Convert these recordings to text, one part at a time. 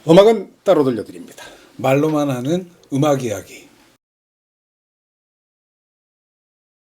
음악은 따로 들려드립니다. 말로만 하는 음악 이야기.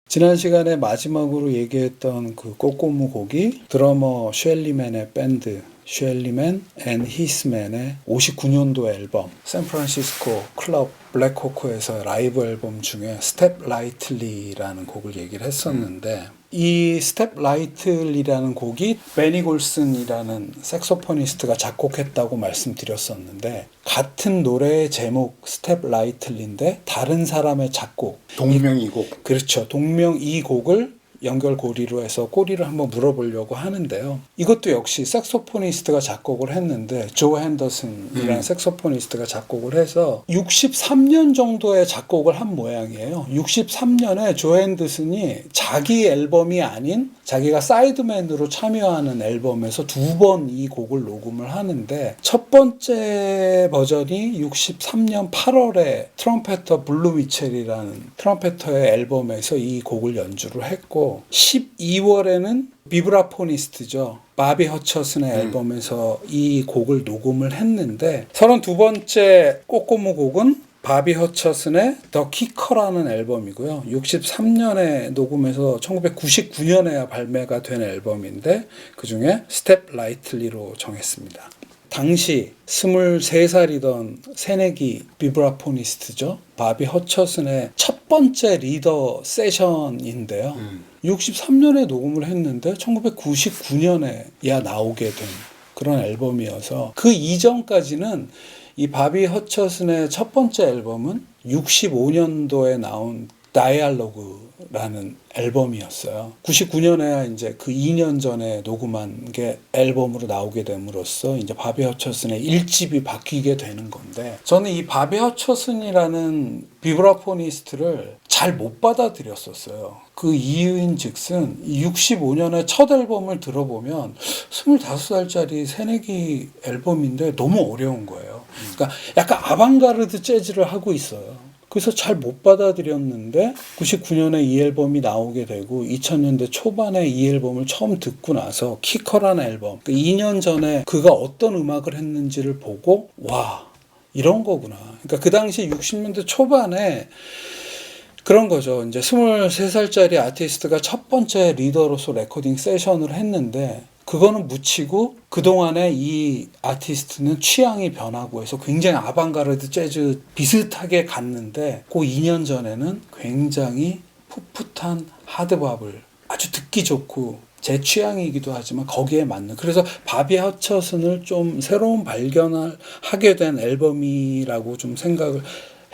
지난 시간에 마지막으로 얘기했던 그 꼬꼬무 곡이 드러머 쉘리맨의 밴드 쉘리맨 앤 히스맨의 59년도 앨범 샌프란시스코 클럽 블랙호크에서 라이브 앨범 중에 스텝 라이틀리라는 곡을 얘기를 했었는데 이 스텝 라이틀리라는 곡이 베니 골슨이라는 색소포니스트가 작곡했다고 말씀드렸었는데 같은 노래의 제목 스텝 라이틀리인데 다른 사람의 작곡 동명이곡. 그렇죠. 동명 이 곡을 연결고리로 해서 꼬리를 한번 물어보려고 하는데요. 이것도 역시 색소포니스트가 작곡을 했는데 조 핸더슨이라는 색소포니스트가 작곡을 해서 63년 정도의 작곡을 한 모양이에요. 63년에 조 핸더슨이 자기 앨범이 아닌 자기가 사이드맨으로 참여하는 앨범에서 두 번 이 곡을 녹음을 하는데 첫 번째 버전이 63년 8월에 트럼페터 블루 미첼이라는 트럼페터의 앨범에서 이 곡을 연주를 했고 12월에는 비브라포니스트죠. 바비 허처슨의 앨범에서 이 곡을 녹음을 했는데 32번째 꼬꼬무 곡은 바비 허처슨의 더 키커라는 앨범이고요. 63년에 녹음해서 1999년에 발매가 된 앨범인데 그중에 스텝 라이틀리로 정했습니다. 당시 23살이던 새내기 비브라포니스트죠. 바비 허처슨의 첫 번째 리더 세션인데요. 63년에 녹음을 했는데 1999년에야 나오게 된 그런 앨범이어서 그 이전까지는 이 바비 허처슨의 첫 번째 앨범은 65년도에 나온 다이알로그라는 앨범이었어요. 99년에야 이제 그 2년 전에 녹음한 게 앨범으로 나오게 됨으로써 이제 바비 허처슨의 1집이 바뀌게 되는 건데 저는 이 바비 허처슨이라는 비브라포니스트를 잘 못 받아들였었어요. 그 이유인 즉슨 65년에 첫 앨범을 들어보면 25살짜리 새내기 앨범인데 너무 어려운 거예요. 그러니까 약간 아방가르드 재즈를 하고 있어요. 그래서 잘 못 받아들였는데 99년에 이 앨범이 나오게 되고 2000년대 초반에 이 앨범을 처음 듣고 나서 키커라는 앨범 2년 전에 그가 어떤 음악을 했는지를 보고 와 이런 거구나. 그러니까 그 당시 60년대 초반에 그런 거죠. 이제 23살짜리 아티스트가 첫 번째 리더로서 레코딩 세션을 했는데 그거는 묻히고 그동안에 이 아티스트는 취향이 변하고 해서 굉장히 아방가르드 재즈 비슷하게 갔는데 그 2년 전에는 굉장히 풋풋한 하드밥을 아주 듣기 좋고 제 취향이기도 하지만 거기에 맞는 그래서 바비 허처슨을 좀 새로운 발견을 하게 된 앨범이라고 좀 생각을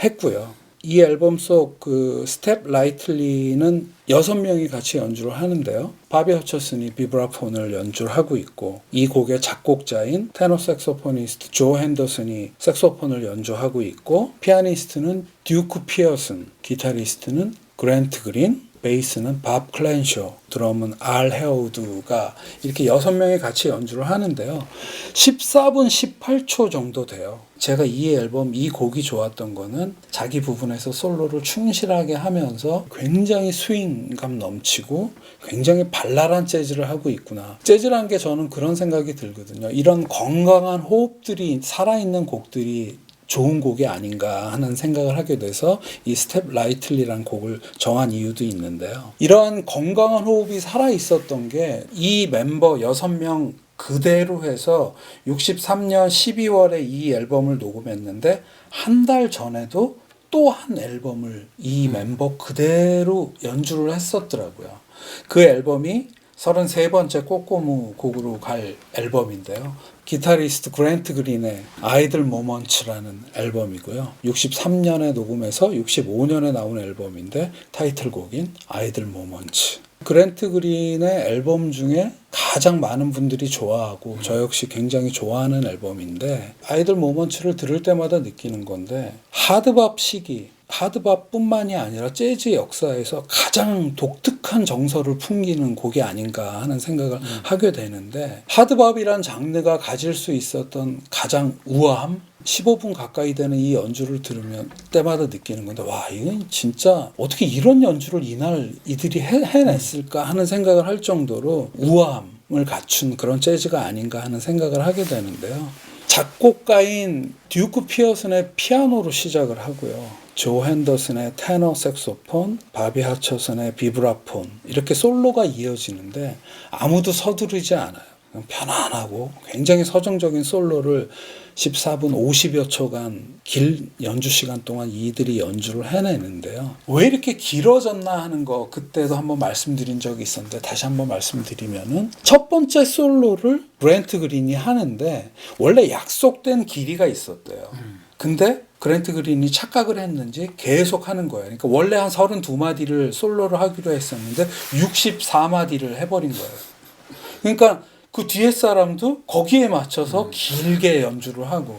했고요. 이 앨범 속 그 스텝 라이틀리는 6명이 같이 연주를 하는데요. 바비 허처슨이 비브라폰을 연주를 하고 있고 이 곡의 작곡자인 테너 색소포니스트 조 핸더슨이 색소폰을 연주하고 있고 피아니스트는 듀크 피어슨, 기타리스트는 그랜트 그린, 베이스는 밥 클랜쇼, 드럼은 알 헤어우드가 이렇게 6명이 같이 연주를 하는데요. 14분 18초 정도 돼요. 제가 이 앨범, 이 곡이 좋았던 거는 자기 부분에서 솔로를 충실하게 하면서 굉장히 스윙감 넘치고 굉장히 발랄한 재즈를 하고 있구나. 재즈란 게 저는 그런 생각이 들거든요. 이런 건강한 호흡들이 살아있는 곡들이 좋은 곡이 아닌가 하는 생각을 하게 돼서 이 스텝 라이틀리라는 곡을 정한 이유도 있는데요. 이러한 건강한 호흡이 살아있었던 게 이 멤버 6명 그대로 해서 63년 12월에 이 앨범을 녹음했는데 한 달 전에도 또 한 앨범을 이 멤버 그대로 연주를 했었더라고요. 그 앨범이 33번째 꼬꼬무 곡으로 갈 앨범인데요. 기타리스트 그랜트 그린의 아이들 모먼츠라는 앨범이고요. 63년에 녹음해서 65년에 나온 앨범인데 타이틀곡인 아이들 모먼츠. 그랜트 그린의 앨범 중에 가장 많은 분들이 좋아하고 저 역시 굉장히 좋아하는 앨범인데 아이들 모먼츠를 들을 때마다 느끼는 건데 하드밥 시기 하드밥뿐만이 아니라 재즈 역사에서 가장 독특한 정서를 풍기는 곡이 아닌가 하는 생각을 하게 되는데 하드밥이란 장르가 가질 수 있었던 가장 우아함 15분 가까이 되는 이 연주를 들으면 때마다 느끼는 건데 와 이건 진짜 어떻게 이런 연주를 이들이 해냈을까 하는 생각을 할 정도로 우아함을 갖춘 그런 재즈가 아닌가 하는 생각을 하게 되는데요. 작곡가인 듀크 피어슨의 피아노로 시작을 하고요. 조 핸더슨의 테너 색소폰, 바비 하처슨의 비브라폰 이렇게 솔로가 이어지는데 아무도 서두르지 않아요. 그냥 편안하고 굉장히 서정적인 솔로를 14분 50여 초간 길 연주 시간 동안 이들이 연주를 해내는데요. 왜 이렇게 길어졌나 하는 거 그때도 한번 말씀드린 적이 있었는데 다시 한번 말씀드리면은 첫 번째 솔로를 브렌트 그린이 하는데 원래 약속된 길이가 있었대요. 근데 그랜트 그린이 착각을 했는지 계속 하는 거예요. 그러니까 원래 한 32마디를 솔로를 하기로 했었는데 64마디를 해버린 거예요. 그러니까 그 뒤에 사람도 거기에 맞춰서 길게 연주를 하고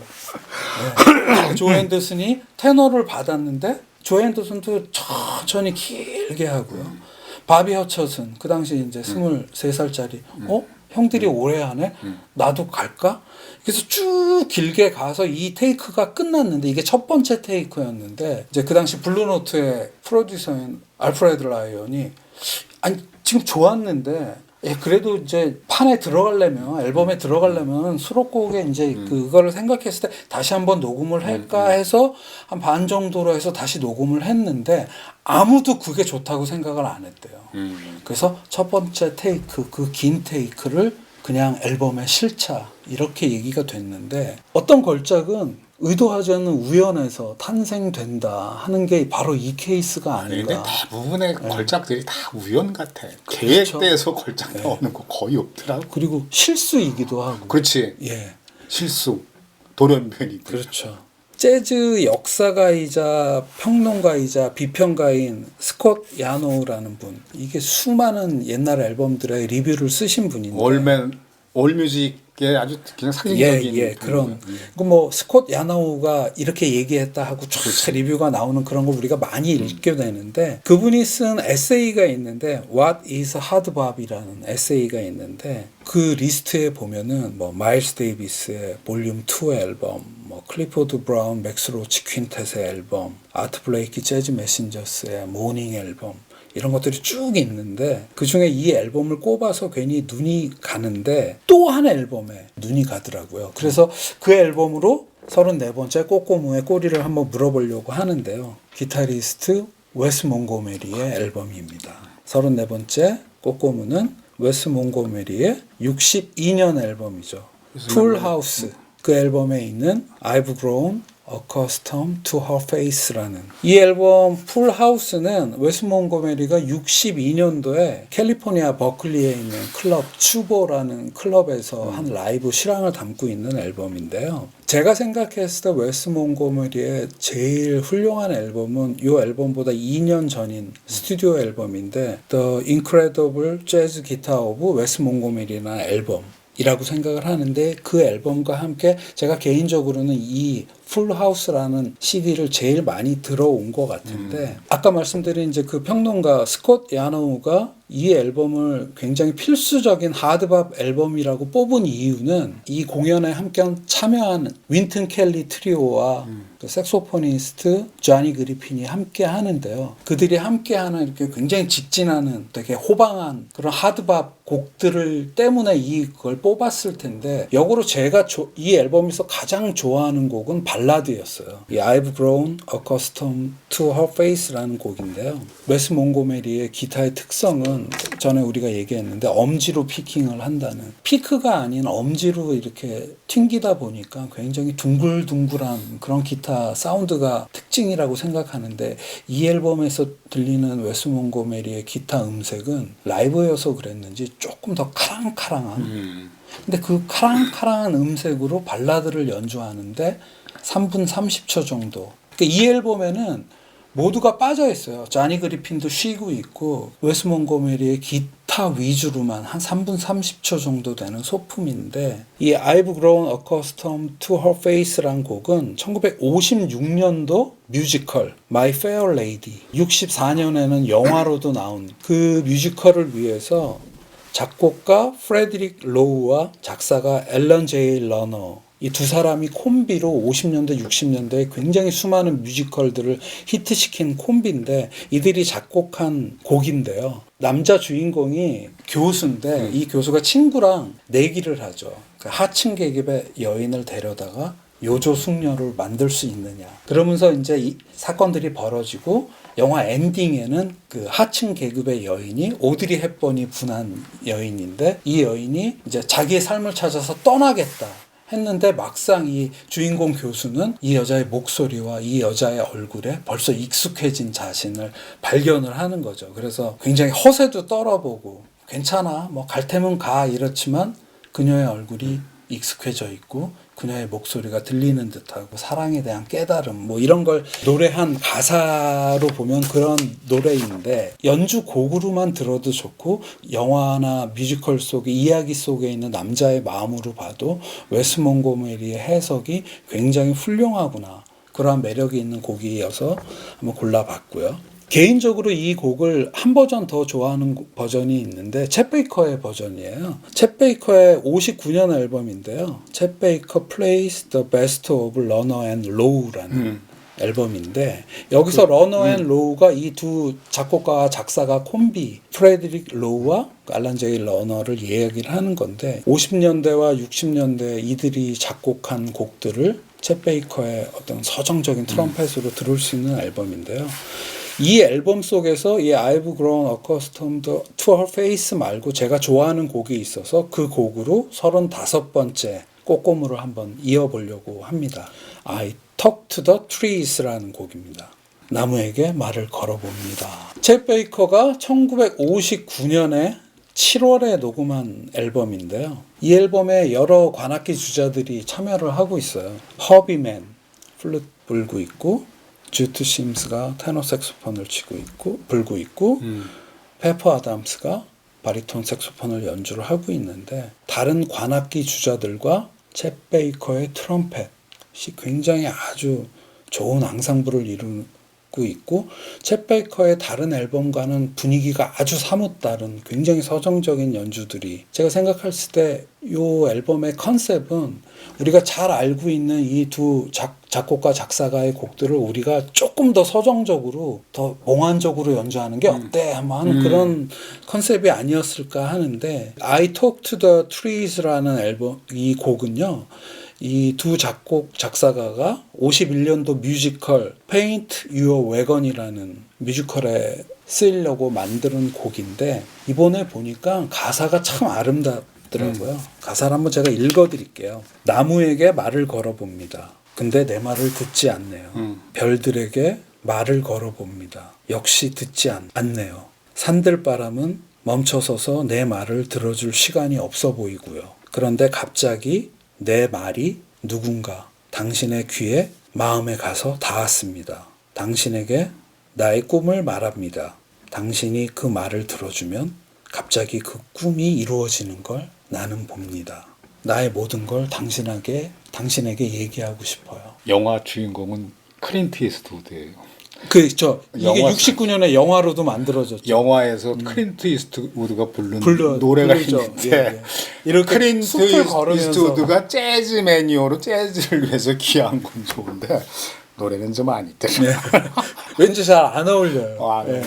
네. 조 핸더슨이 테너를 받았는데 조 핸더슨도 천천히 길게 하고요. 바비 허처슨 그 당시 이제 23살짜리 형들이 오래 하네? 나도 갈까? 그래서 쭉 길게 가서 이 테이크가 끝났는데 이게 첫 번째 테이크였는데 이제 그 당시 블루노트의 프로듀서인 알프레드 라이언이 아니 지금 좋았는데 그래도 이제 판에 들어가려면 앨범에 들어가려면 수록곡에 이제 그거를 생각했을 때 다시 한번 녹음을 할까 해서 한 반 정도로 해서 다시 녹음을 했는데 아무도 그게 좋다고 생각을 안 했대요. 그래서 첫 번째 테이크 그 긴 테이크를 그냥 앨범에 실자 이렇게 얘기가 됐는데 어떤 걸작은 의도하지 않는 우연에서 탄생된다 하는 게 바로 이 케이스가 아닌가. 근데 대부분의 걸작들이 다 우연 같아. 그렇죠. 계획돼서 걸작 나오는 거 거의 없더라고. 그리고 실수이기도 하고. 그렇지. 예. 실수, 돌연변이. 그렇죠. 재즈 역사가이자 평론가이자 비평가인 스콧 야노우라는 분. 이게 수많은 옛날 앨범들의 리뷰를 쓰신 분인데. 올뮤직의 아주 그냥 상징적인 그런 뭐 스콧 야노우가 이렇게 얘기했다 하고 쫙 리뷰가 나오는 그런 걸 우리가 많이 읽게 되는데 그분이 쓴 에세이가 있는데 What is Hard Bop이라는 에세이가 있는데 그 리스트에 보면은 뭐 마일스 데이비스의 볼륨 2 앨범, 뭐 클리포드 브라운 맥스 로치 퀸텟의 앨범, 아트 블레이키 재즈 메신저스의 모닝 앨범 이런 것들이 쭉 있는데 그중에 이 앨범을 꼽아서 괜히 눈이 가는데 또 한 앨범에 눈이 가더라고요. 그래서 그 앨범으로 34번째 꼬꼬무의 꼬리를 한번 물어보려고 하는데요. 기타리스트 웨스 몽고메리의 앨범입니다. 34번째 꼬꼬무는 웨스 몽고메리의 62년 앨범이죠. 풀하우스. 그 앨범에 있는 I've grown accustomed to her face라는 이 앨범 풀하우스는 웨스 몽고메리가 62년도에 캘리포니아 버클리에 있는 클럽 추보라는 클럽에서 한 라이브 실황을 담고 있는 앨범인데요. 제가 생각했을 때 웨스 몽고메리의 제일 훌륭한 앨범은 이 앨범보다 2년 전인 스튜디오 앨범인데 The Incredible Jazz Guitar of 웨스 몽고메리라는 앨범 이라고 생각을 하는데 그 앨범과 함께 제가 개인적으로는 이 풀하우스라는 CD를 제일 많이 들어온 것 같은데 아까 말씀드린 이제 그 평론가 스콧 야노우가 이 앨범을 굉장히 필수적인 하드밥 앨범이라고 뽑은 이유는 이 공연에 함께 참여한 윈튼 켈리 트리오와 그 색소포니스트 쟈니 그리핀이 함께 하는데요. 그들이 함께 하는 이렇게 굉장히 직진하는 되게 호방한 그런 하드밥 곡들을 때문에 이걸 뽑았을 텐데 역으로 제가 이 앨범에서 가장 좋아하는 곡은 발라드였어요. 이 I've grown accustomed to her face라는 곡인데요. 웨스 몽고메리의 기타의 특성은 전에 우리가 얘기했는데 엄지로 피킹을 한다는 피크가 아닌 엄지로 이렇게 튕기다 보니까 굉장히 둥글둥글한 그런 기타 사운드가 특징이라고 생각하는데 이 앨범에서 들리는 웨스 몽고메리의 기타 음색은 라이브여서 그랬는지 조금 더 카랑카랑한 근데 그 카랑카랑한 음색으로 발라드를 연주하는데 3분 30초 정도. 그러니까 이 앨범에는 모두가 빠져 있어요. 쟈니 그리핀도 쉬고 있고 웨스 몽고메리의 기타 위주로만 한 3분 30초 정도 되는 소품인데 이 I've grown accustomed to her face란 곡은 1956년도 뮤지컬 My Fair Lady 64년에는 영화로도 나온 그 뮤지컬을 위해서 작곡가 프레드릭 로우와 작사가 앨런 제이 러너 이 두 사람이 콤비로 50년대, 60년대에 굉장히 수많은 뮤지컬들을 히트시킨 콤비인데 이들이 작곡한 곡인데요. 남자 주인공이 교수인데 이 교수가 친구랑 내기를 하죠. 그 하층 계급의 여인을 데려다가 요조 숙녀를 만들 수 있느냐. 그러면서 이제 이 사건들이 벌어지고 영화 엔딩에는 그 하층 계급의 여인이 오드리 헵번이 분한 여인인데 이 여인이 이제 자기의 삶을 찾아서 떠나겠다 했는데 막상 이 주인공 교수는 이 여자의 목소리와 이 여자의 얼굴에 벌써 익숙해진 자신을 발견을 하는 거죠. 그래서 굉장히 허세도 떨어보고 괜찮아 뭐 갈 테면 가 이렇지만 그녀의 얼굴이 익숙해져 있고 그녀의 목소리가 들리는 듯하고 사랑에 대한 깨달음 뭐 이런 걸 노래한 가사로 보면 그런 노래인데 연주곡으로만 들어도 좋고 영화나 뮤지컬 속의 이야기 속에 있는 남자의 마음으로 봐도 웨스 몽고메리의 해석이 굉장히 훌륭하구나. 그러한 매력이 있는 곡이어서 한번 골라봤고요. 개인적으로 이 곡을 한 버전 더 좋아하는 버전이 있는데 챗 베이커의 버전이에요. 챗 베이커의 59년 앨범인데요. 챗 베이커 Plays the Best of Runner and Low라는 앨범인데 여기서 러너 앤 로우가 이 두 작곡가 작사가 콤비 프레드릭 로우와 알란 제이 러너를 이야기를 하는 건데 50년대와 60년대 이들이 작곡한 곡들을 챗 베이커의 어떤 서정적인 트럼펫으로 들을 수 있는 앨범인데요. 이 앨범 속에서 이 I've Grown Accustomed to Her Face 말고 제가 좋아하는 곡이 있어서 그 곡으로 35번째 꼬꼬무를 한번 이어보려고 합니다. I Talk to the Trees라는 곡입니다. 나무에게 말을 걸어봅니다. 챗 베이커가 1959년에 7월에 녹음한 앨범인데요. 이 앨범에 여러 관악기 주자들이 참여를 하고 있어요. 허비맨 플룻 불고 있고 주트 심스가 테너 색소폰을 불고 있고 페퍼 아담스가 바리톤 색소폰을 연주를 하고 있는데 다른 관악기 주자들과 챗 베이커의 트럼펫이 굉장히 아주 좋은 앙상블을 이루고 있고 챗 베이커의 다른 앨범과는 분위기가 아주 사뭇 다른 굉장히 서정적인 연주들이 제가 생각했을 때 이 앨범의 컨셉은 우리가 잘 알고 있는 이 두 작곡가 작사가의 곡들을 우리가 조금 더 서정적으로 더 몽환적으로 연주하는 게 어때 하는 그런 컨셉이 아니었을까 하는데 I Talk to the Trees라는 앨범 이 곡은요. 이 두 작사가가 51년도 뮤지컬 Paint Your Wagon이라는 뮤지컬에 쓰이려고 만드는 곡인데 이번에 보니까 가사가 참 아름답더라고요. 가사를 한번 제가 읽어드릴게요. 나무에게 말을 걸어봅니다. 근데 내 말을 듣지 않네요. 별들에게 말을 걸어봅니다. 역시 듣지 않네요. 산들바람은 멈춰서서 내 말을 들어줄 시간이 없어 보이고요. 그런데 갑자기 내 말이 누군가 당신의 귀에 마음에 가서 닿았습니다. 당신에게 나의 꿈을 말합니다. 당신이 그 말을 들어주면 갑자기 그 꿈이 이루어지는 걸 나는 봅니다. 나의 모든 걸 당신에게 얘기하고 싶어요. 영화 주인공은 클린트 이스트우드예요. 이게 69년에 영화로도 만들어졌죠. 영화에서 클린트 이스트우드가 부른 노래가 부르죠. 있는데 이렇게 클린트 숲을 걸으면서 이스트우드가 재즈 매니어로 재즈를 위해서 귀한 건 좋은데 노래는 좀 아니더라고요. 네. 왠지 잘 안 어울려요. 네.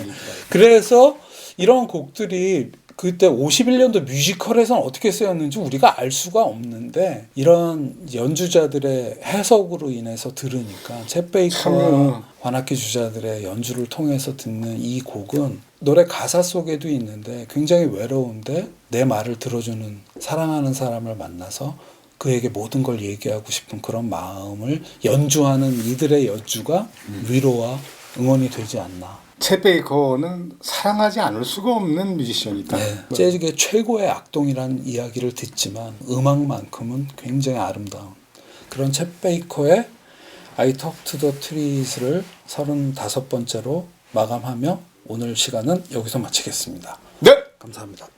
그래서 이런 곡들이 그때 51년도 뮤지컬에서는 어떻게 쓰였는지 우리가 알 수가 없는데 이런 연주자들의 해석으로 인해서 들으니까 챗 베이커와 관악기 주자들의 연주를 통해서 듣는 이 곡은 노래 가사 속에도 있는데 굉장히 외로운데 내 말을 들어주는 사랑하는 사람을 만나서 그에게 모든 걸 얘기하고 싶은 그런 마음을 연주하는 이들의 연주가 위로와 응원이 되지 않나. 챗 베이커는 사랑하지 않을 수가 없는 뮤지션이다. 재즈계 최고의 악동이라는 이야기를 듣지만 음악만큼은 굉장히 아름다운 그런 챗 베이커의 I Talk to the Trees를 35번째로 마감하며 오늘 시간은 여기서 마치겠습니다. 네! 감사합니다.